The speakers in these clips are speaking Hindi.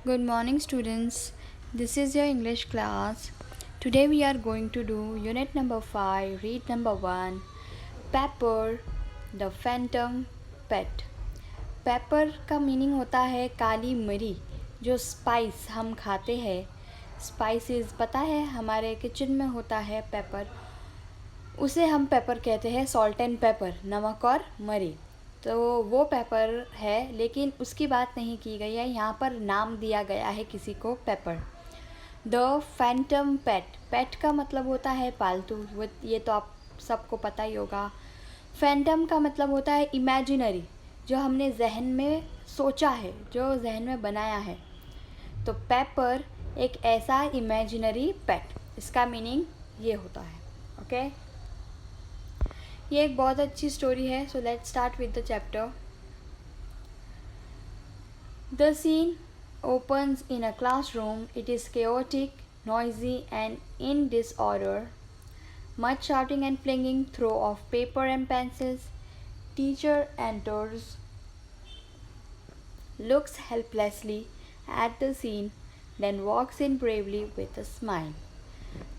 Good morning, students. This is your English class. Today we are going to do unit number 5, read number 1, Pepper, the Phantom Pet. Paper का मीनिंग होता है काली मिरी, जो स्पाइस हम खाते हैं. स्पाइसेस पता है हमारे किचन में होता है पेपर, उसे हम पेपर कहते हैं. सॉल्ट एंड पेपर, नमक और मरी. तो वो पेपर है, लेकिन उसकी बात नहीं की गई है. यहाँ पर नाम दिया गया है किसी को पेपर. द फैंटम पेट, पेट का मतलब होता है पालतू. ये तो आप सबको पता ही होगा. फैंटम का मतलब होता है इमेजिनरी, जो हमने जहन में सोचा है, जो जहन में बनाया है. तो पेपर एक ऐसा इमेजिनरी पेट, इसका मीनिंग ये होता है. ओके ये एक बहुत अच्छी स्टोरी है. So let's start with the chapter. The scene opens in a classroom. It is chaotic, noisy, and in disorder. Much shouting and flinging throw of paper and pencils. Teacher enters, looks helplessly at the scene, then walks in bravely with a smile.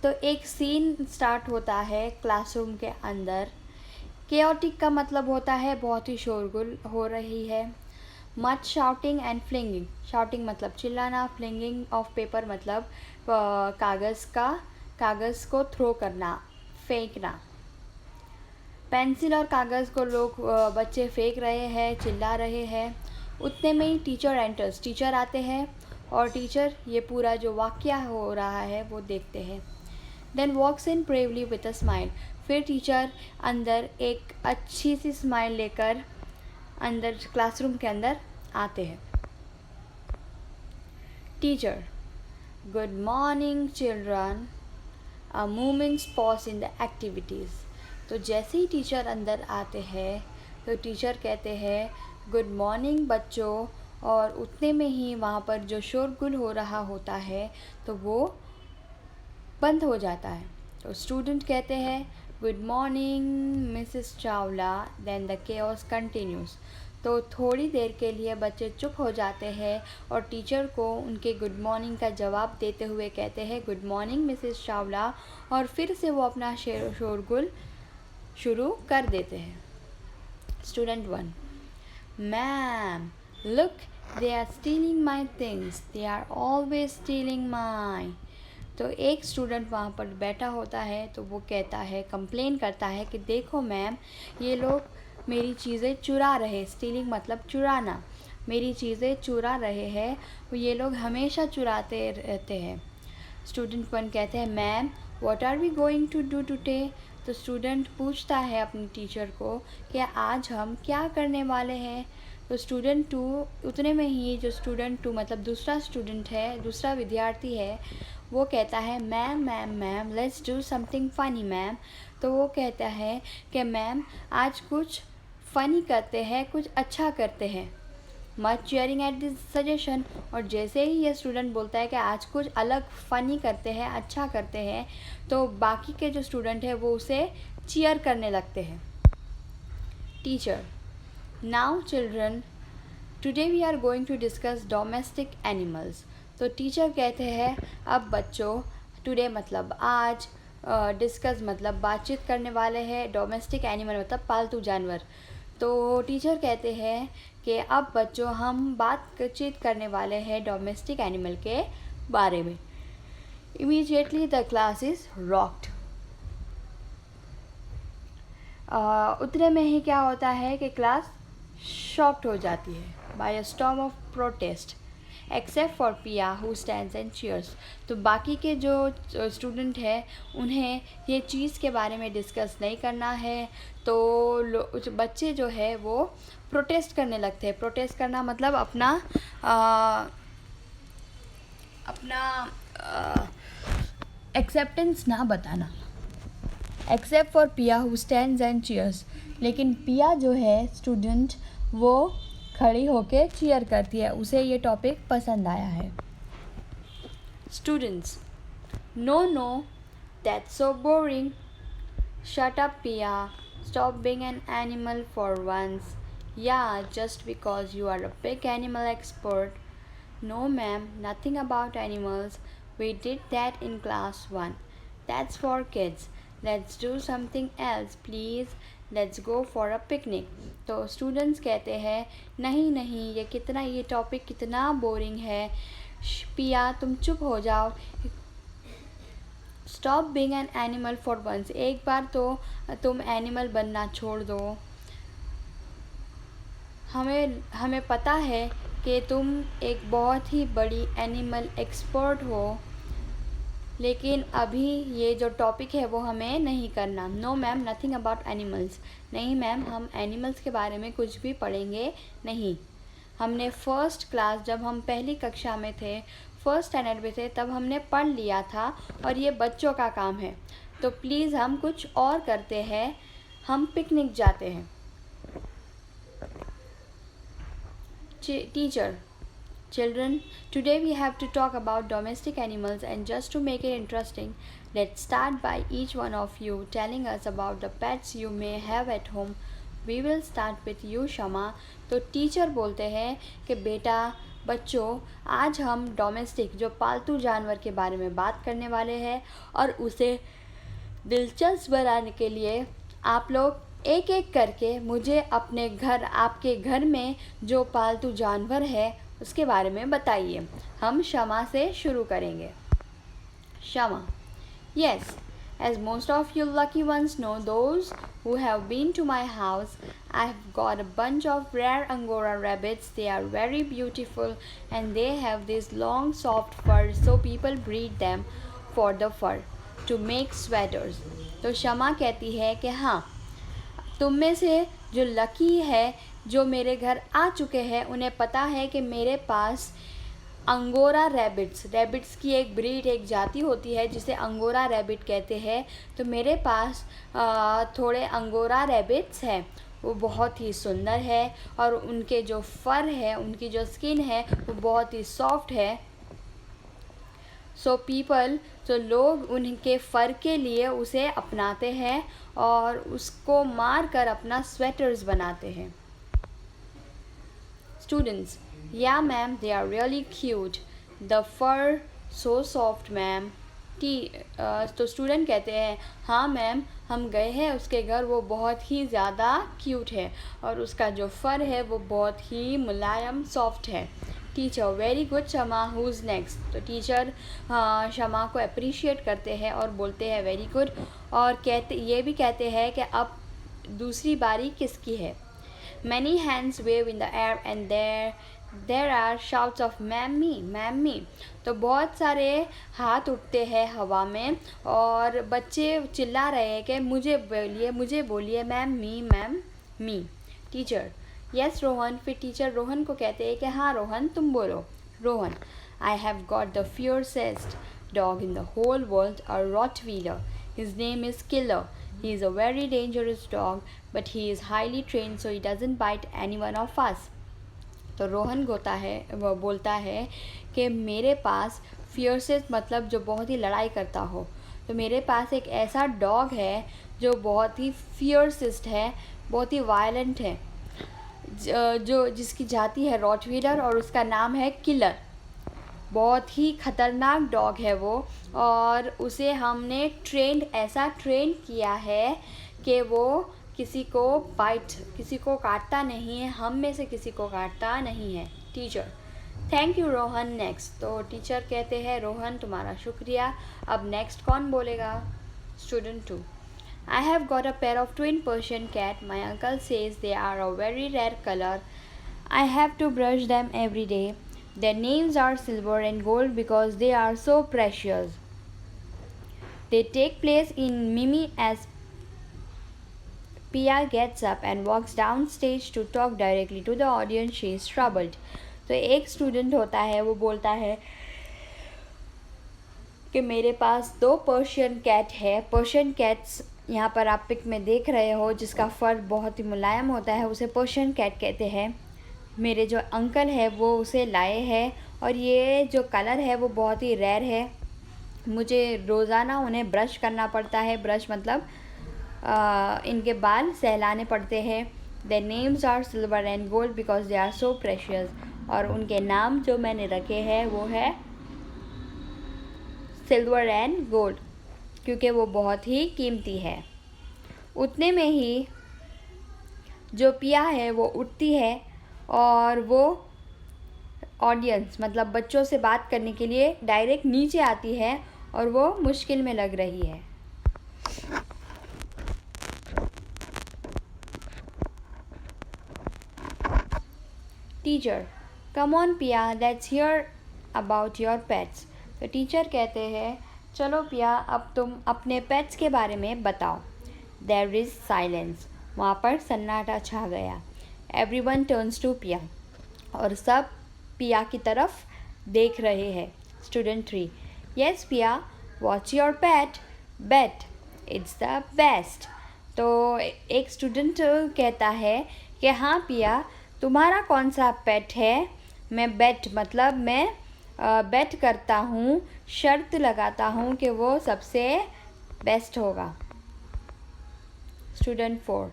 तो एक सीन स्टार्ट होता है क्लासरूम के अंदर. केओटिक का मतलब होता है बहुत ही शोरगुल हो रही है. मच शाउटिंग एंड फ्लिंगिंग, शाउटिंग मतलब चिल्लाना, फ्लिंगिंग ऑफ पेपर मतलब कागज़ को थ्रो करना, फेंकना. पेंसिल और कागज़ को लोग बच्चे फेंक रहे हैं, चिल्ला रहे हैं. उतने में ही टीचर एंटर्स, टीचर आते हैं और टीचर ये पूरा जो वाक़या हो रहा है वो देखते हैं. Then walks in bravely with a smile, फिर टीचर अंदर एक अच्छी सी स्माइल लेकर अंदर क्लासरूम के अंदर आते हैं. Teacher, good morning children. A moments pause in the activities. तो जैसे ही टीचर अंदर आते हैं तो टीचर कहते हैं गुड मॉर्निंग बच्चों, और उतने में ही वहाँ पर जो शोरगुल हो रहा होता है तो वो बंद हो जाता है. तो स्टूडेंट कहते हैं good morning Mrs Chawla. Then the chaos continues. तो थोड़ी देर के लिए बच्चे चुप हो जाते हैं और टीचर को उनके गुड मॉर्निंग का जवाब देते हुए कहते हैं गुड मॉर्निंग मिसेस चावला, और फिर से वो अपना शोरगुल शुरू कर देते हैं. Student 1, ma'am look, they are stealing my things, they are always stealing my. तो एक स्टूडेंट वहाँ पर बैठा होता है तो वो कहता है, कंप्लेन करता है कि देखो मैम, ये लोग मेरी चीज़ें चुरा रहे. स्टीलिंग मतलब चुराना. मेरी चीज़ें चुरा रहे हैं, ये लोग हमेशा चुराते रहते हैं. स्टूडेंट 1 कहते हैं ma'am what are we going to do today. तो स्टूडेंट पूछता है अपनी टीचर को कि आज हम क्या करने वाले हैं. तो स्टूडेंट 2, उतने में ही जो स्टूडेंट 2 मतलब दूसरा स्टूडेंट है, दूसरा विद्यार्थी है, वो कहता है ma'am ma'am ma'am let's do something funny ma'am. तो वो कहता है कि मैम आज कुछ फ़नी करते हैं, कुछ अच्छा करते हैं. Much cheering at this suggestion. और जैसे ही ये स्टूडेंट बोलता है कि आज कुछ अलग फ़नी करते हैं, अच्छा करते हैं, तो बाकी के जो स्टूडेंट हैं वो उसे चीयर करने लगते हैं. Teacher, now children, today we are going to discuss domestic animals. तो टीचर कहते हैं अब बच्चों, टुडे मतलब आज, डिस्कस मतलब बातचीत करने वाले हैं, डोमेस्टिक एनिमल मतलब पालतू जानवर. तो टीचर कहते हैं कि अब बच्चों हम बातचीत करने वाले हैं डोमेस्टिक एनिमल के बारे में. Immediately the class is rocked. उतने में ही क्या होता है कि क्लास शॉक्ड हो जाती है by a storm of protest, except for Pia who stands and cheers. तो बाकी के जो स्टूडेंट हैं उन्हें ये चीज़ के बारे में डिस्कस नहीं करना है. तो बच्चे जो है वो प्रोटेस्ट करने लगते हैं. प्रोटेस्ट करना मतलब अपना एक्सेप्टेंस ना बताना. Accept for Pia who stands and cheers. लेकिन पिया जो है स्टूडेंट, वो खड़ी होके चीयर करती है, उसे ये टॉपिक पसंद आया है. Students, no no that's so boring. Shut up Pia, stop being an animal for once. Yeah, just because you are a big animal expert. No ma'am, nothing about animals. We did that in class 1. That's for kids. Let's do something else please. Let's go for a picnic. तो स्टूडेंट्स कहते हैं नहीं नहीं ये टॉपिक कितना बोरिंग है. पिया तुम चुप हो जाओ. Stop being an animal for once. एक बार तो तुम एनिमल बनना छोड़ दो. हमें पता है कि तुम एक बहुत ही बड़ी एनिमल एक्सपर्ट हो, लेकिन अभी ये जो टॉपिक है वो हमें नहीं करना. No ma'am, nothing about animals. नहीं मैम, हम एनिमल्स के बारे में कुछ भी पढ़ेंगे नहीं. हमने फर्स्ट क्लास, जब हम पहली कक्षा में थे, फर्स्ट स्टैंडर्ड में थे, तब हमने पढ़ लिया था और ये बच्चों का काम है. तो प्लीज़ हम कुछ और करते हैं. हम पिकनिक जाते हैं. Teacher, children, today we have to talk about domestic animals, and just to make it interesting, let's start by each one of you telling us about the pets you may have at home. We will start with you, Shama. तो टीचर बोलते हैं कि बेटा, बच्चों, आज हम डोमेस्टिक जो पालतू जानवर के बारे में बात करने वाले हैं, और उसे दिलचस्प बनाने के लिए आप लोग एक एक करके मुझे आपके घर में जो पालतू जानवर है उसके बारे में बताइए. हम शमा से शुरू करेंगे. शमा: Yes, as most of you lucky ones know, those who have been to my house, I've got a bunch of rare Angora rabbits. They are very beautiful and they have this long soft fur, so people breed them for the fur to make sweaters. तो शमा कहती है कि हाँ, तुम में से जो लकी है, जो मेरे घर आ चुके हैं, उन्हें पता है कि मेरे पास अंगोरा रैबिट्स की एक ब्रीड, एक जाति होती है जिसे अंगोरा रैबिट कहते हैं. तो मेरे पास थोड़े अंगोरा रैबिट्स हैं. वो बहुत ही सुंदर है और उनके जो फर है, उनकी जो स्किन है, वो बहुत ही सॉफ्ट है. तो लोग उनके फ़र के लिए उसे अपनाते हैं और उसको मार कर अपना स्वेटर्स बनाते हैं. Students: yeah ma'am, they are really cute. The fur so soft ma'am. तो स्टूडेंट कहते हैं हाँ मैम, हम गए हैं उसके घर, वो बहुत ही ज़्यादा क्यूट है और उसका जो फ़र है वो बहुत ही मुलायम सॉफ्ट है. Teacher: very good Shama, who is next. तो टीचर शमा को अप्रिशिएट करते हैं और बोलते हैं वेरी गुड, और ये भी कहते हैं कि अब दूसरी बारी किसकी है. Many hands wave in the air and there are shouts of ma'am me. तो बहुत सारे हाथ उठते हैं हवा में और बच्चे चिल्ला रहे हैं कि मुझे बोलिए ma'am me. Teacher: yes Rohan. फिर टीचर रोहन को कहते हैं कि हाँ रोहन, तुम बोलो. Rohan: I have got the fiercest dog in the whole world, a rottweiler. His name is Killer. He is a very dangerous dog, but he is highly trained, so he doesn't bite any one of us. तो रोहन बोलता है कि मेरे पास फियर्सेस्ट मतलब जो बहुत ही लड़ाई करता हो. तो मेरे पास एक ऐसा डॉग है जो बहुत ही फियर्सेस्ट है, बहुत ही वायलेंट है, जिसकी जाति है रॉटवीलर और उसका नाम है किलर. बहुत ही ख़तरनाक डॉग है वो, और उसे हमने ऐसा ट्रेन किया है कि वो किसी को काटता नहीं है, हम में से किसी को काटता नहीं है. Teacher: thank you Rohan. Next. तो टीचर कहते हैं रोहन, तुम्हारा शुक्रिया. अब नेक्स्ट कौन बोलेगा. Student 2: I have got a pair of twin Persian cat. My uncle says they are a very rare color. I have to brush them every day. Their names are silver and gold because they are so precious. They take place in Mimi as Pia gets up and walks downstage to talk directly to the audience. She is troubled. तो एक स्टूडेंट होता है, वो बोलता है कि मेरे पास 2 पर्शियन कैट है. पर्शियन कैट्स यहाँ पर आप पिक में देख रहे हो, जिसका फ़र बहुत ही मुलायम होता है, उसे पर्शियन कैट कहते हैं. मेरे जो अंकल है वो उसे लाए हैं और ये जो कलर है वो बहुत ही रेयर है. मुझे रोज़ाना उन्हें ब्रश करना पड़ता है. ब्रश मतलब इनके बाल सहलाने पड़ते हैं. Their names are silver and gold because they are so precious. और उनके नाम जो मैंने रखे हैं वो है सिल्वर एंड गोल्ड, क्योंकि वो बहुत ही कीमती है। उतने में ही जो पिया है वो उठती है और वो ऑडियंस मतलब बच्चों से बात करने के लिए डायरेक्ट नीचे आती है और वो मुश्किल में लग रही है। टीचर, कम ऑन पिया, let's hear about your pets. तो टीचर कहते हैं, चलो पिया अब तुम अपने पेट्स के बारे में बताओ। देयर इज़ साइलेंस, वहाँ पर सन्नाटा छा गया। एवरीवन टर्न्स टू पिया, और सब पिया की तरफ देख रहे हैं। Student 3, yes Pia, watch your pet, bet it's the best. तो एक स्टूडेंट कहता है कि हाँ पिया, तुम्हारा कौन सा पेट है? मैं बेट मतलब मैं बेट करता हूँ, शर्त लगाता हूँ कि वो सबसे बेस्ट होगा। Student 4,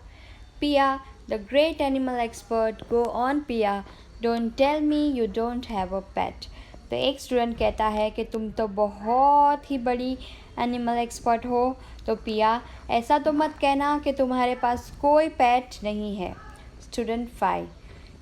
Pia the great animal expert, go on Pia, don't tell me you don't have a pet. तो एक स्टूडेंट कहता है कि तुम तो बहुत ही बड़ी एनिमल एक्सपर्ट हो, तो पिया ऐसा तो मत कहना कि तुम्हारे पास कोई पेट नहीं है। Student 5,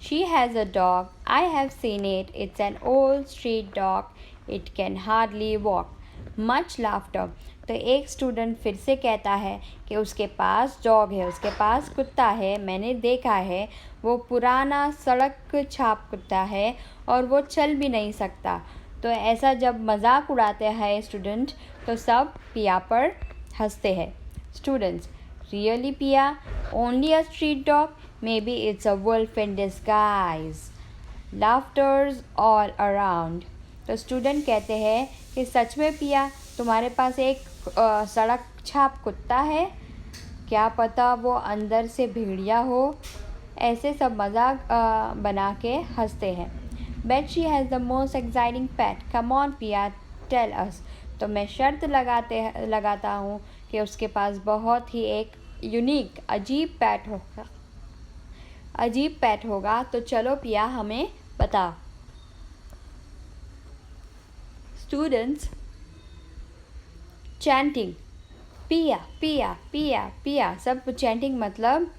she has a dog, I have seen it, it's an old street dog, it can hardly walk, much laughter. तो एक स्टूडेंट फिर से कहता है कि उसके पास डॉग है, उसके पास कुत्ता है, मैंने देखा है, वो पुराना सड़क छाप कुत्ता है और वो चल भी नहीं सकता। तो ऐसा जब मजाक उड़ाते हैं स्टूडेंट, तो सब पिया पर हंसते हैं। Students, really Pia, only a street dog, maybe it's a wolf in disguise, laughters all around. तो स्टूडेंट कहते हैं कि सच में पिया, तुम्हारे पास एक सड़क छाप कुत्ता है, क्या पता वो अंदर से भेड़िया हो। ऐसे सब मजाक बना के हंसते हैं। Bet she has the most exciting pet, come on Pia, tell us. तो मैं शर्त लगाता हूँ कि उसके पास बहुत ही एक यूनिक अजीब पेट होगा, तो चलो पिया हमें बता। स्टूडेंट्स चैंटिंग, पिया पिया पिया पिया, सब चैंटिंग मतलब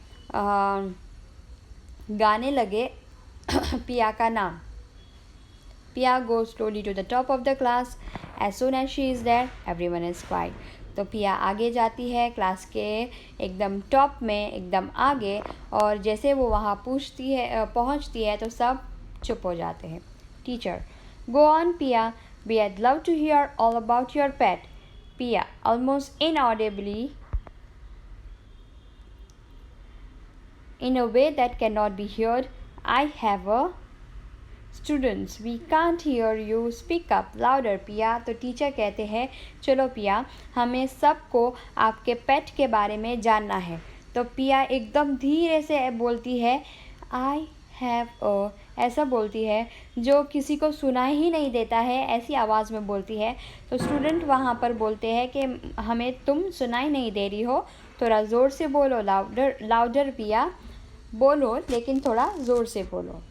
गाने लगे पिया का नाम। पिया goes slowly to the top of the class. As soon as she is there, everyone is quiet. तो पिया आगे जाती है क्लास के एकदम टॉप में, एकदम आगे, और जैसे वो वहाँ पहुँचती है तो सब चुप हो जाते हैं। टीचर, गो ऑन पिया, we would love to hear all about your pet. Pia, almost inaudibly, in a way that cannot be heard, I have a Students, we can't hear you, speak up louder पिया। तो टीचर कहते हैं, चलो पिया, हमें सबको आपके पेट के बारे में जानना है। तो पिया एकदम धीरे से बोलती है, I have a, ऐसा बोलती है जो किसी को सुनाई ही नहीं देता है, ऐसी आवाज़ में बोलती है। तो स्टूडेंट वहाँ पर बोलते हैं कि हमें तुम सुनाई नहीं दे रही हो, थोड़ा ज़ोर से बोलो, लाउडर पिया, बोलो लेकिन थोड़ा ज़ोर से बोलो।